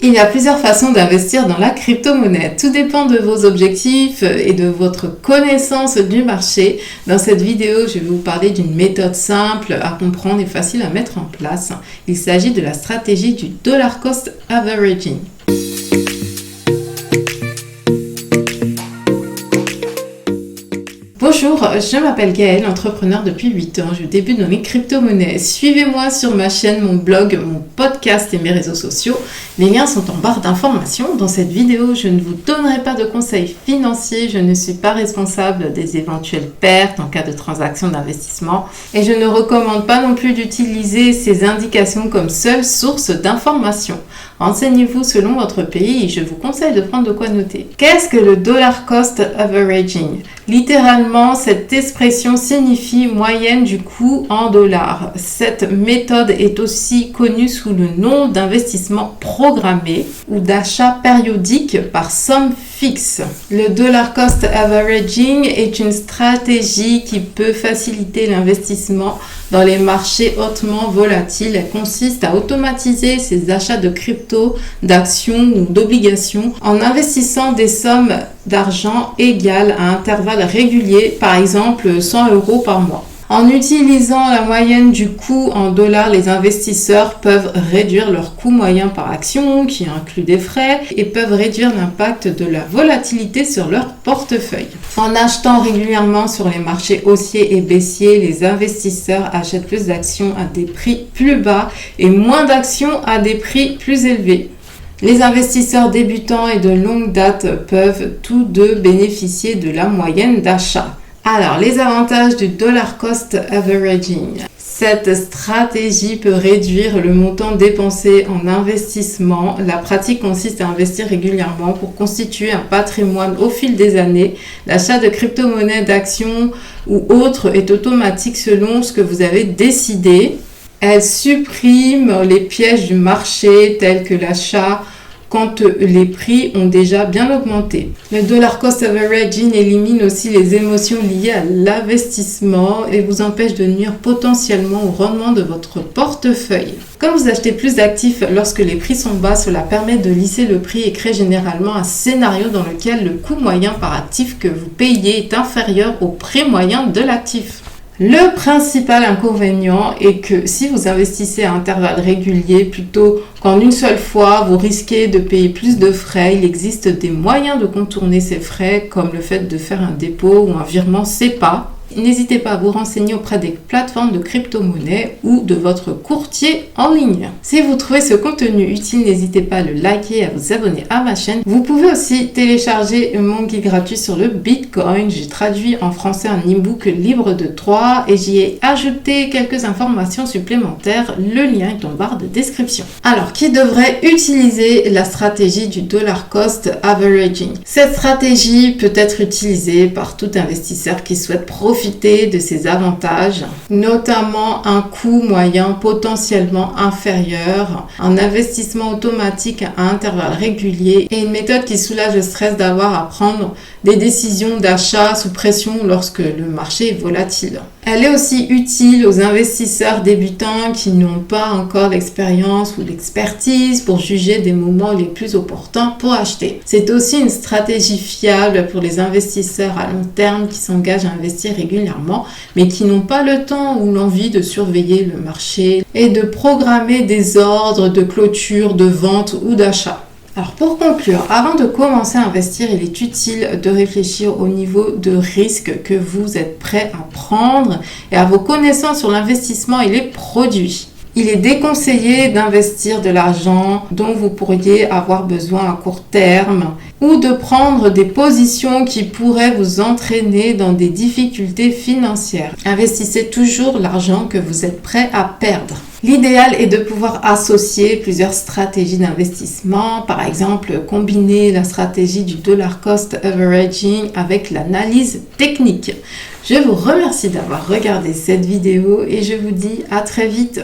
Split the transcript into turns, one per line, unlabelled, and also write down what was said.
Il y a plusieurs façons d'investir dans la crypto-monnaie. Tout dépend de vos objectifs et de votre connaissance du marché. Dans cette vidéo, je vais vous parler d'une méthode simple à comprendre et facile à mettre en place. Il s'agit de la stratégie du dollar cost averaging. Bonjour, je m'appelle Gaëlle, entrepreneur depuis 8 ans. Je débute dans les crypto-monnaies. Suivez-moi sur ma chaîne, mon blog, mon podcast et mes réseaux sociaux. Les liens sont en barre d'informations. Dans cette vidéo, je ne vous donnerai pas de conseils financiers. Je ne suis pas responsable des éventuelles pertes en cas de transaction d'investissement. Et je ne recommande pas non plus d'utiliser ces indications comme seule source d'information. Renseignez-vous selon votre pays et je vous conseille de prendre de quoi noter. Qu'est-ce que le dollar cost averaging ? Littéralement, cette expression signifie moyenne du coût en dollars. Cette méthode est aussi connue sous le nom d'investissement programmé ou d'achat périodique par somme fixe. Le dollar cost averaging est une stratégie qui peut faciliter l'investissement dans les marchés hautement volatiles. Elle consiste à automatiser ses achats de crypto, d'actions ou d'obligations en investissant des sommes d'argent égales à intervalles réguliers, par exemple 100 € par mois. En utilisant la moyenne du coût en dollars, les investisseurs peuvent réduire leur coût moyen par action, qui inclut des frais, et peuvent réduire l'impact de la volatilité sur leur portefeuille. En achetant régulièrement sur les marchés haussiers et baissiers, les investisseurs achètent plus d'actions à des prix plus bas et moins d'actions à des prix plus élevés. Les investisseurs débutants et de longue date peuvent tous deux bénéficier de la moyenne d'achat. Alors, les avantages du dollar cost averaging. Cette stratégie peut réduire le montant dépensé en investissement. La pratique consiste à investir régulièrement pour constituer un patrimoine au fil des années. L'achat de crypto-monnaies, d'actions ou autres est automatique selon ce que vous avez décidé. Elle supprime les pièges du marché tels que l'achat quand les prix ont déjà bien augmenté. Le dollar cost averaging élimine aussi les émotions liées à l'investissement et vous empêche de nuire potentiellement au rendement de votre portefeuille. Comme vous achetez plus d'actifs lorsque les prix sont bas, cela permet de lisser le prix et crée généralement un scénario dans lequel le coût moyen par actif que vous payez est inférieur au prix moyen de l'actif. Le principal inconvénient est que si vous investissez à intervalles réguliers plutôt qu'en une seule fois, vous risquez de payer plus de frais. Il existe des moyens de contourner ces frais comme le fait de faire un dépôt ou un virement SEPA. N'hésitez pas à vous renseigner auprès des plateformes de crypto-monnaie ou de votre courtier en ligne. Si vous trouvez ce contenu utile, n'hésitez pas à le liker et à vous abonner à ma chaîne. Vous pouvez aussi télécharger mon guide gratuit sur le Bitcoin. J'ai traduit en français un e-book libre de droit et j'y ai ajouté quelques informations supplémentaires. Le lien est en barre de description. Alors, qui devrait utiliser la stratégie du dollar cost averaging ? Cette stratégie peut être utilisée par tout investisseur qui souhaite profiter de ces avantages, notamment un coût moyen potentiellement inférieur, un investissement automatique à intervalles réguliers et une méthode qui soulage le stress d'avoir à prendre des décisions d'achat sous pression lorsque le marché est volatile. Elle est aussi utile aux investisseurs débutants qui n'ont pas encore l'expérience ou l'expertise pour juger des moments les plus opportuns pour acheter. C'est aussi une stratégie fiable pour les investisseurs à long terme qui s'engagent à investir régulièrement mais qui n'ont pas le temps ou l'envie de surveiller le marché et de programmer des ordres de clôture, de vente ou d'achat. Alors pour conclure, avant de commencer à investir, il est utile de réfléchir au niveau de risque que vous êtes prêt à prendre et à vos connaissances sur l'investissement et les produits. Il est déconseillé d'investir de l'argent dont vous pourriez avoir besoin à court terme ou de prendre des positions qui pourraient vous entraîner dans des difficultés financières. Investissez toujours l'argent que vous êtes prêt à perdre. L'idéal est de pouvoir associer plusieurs stratégies d'investissement, par exemple combiner la stratégie du dollar cost averaging avec l'analyse technique. Je vous remercie d'avoir regardé cette vidéo et je vous dis à très vite.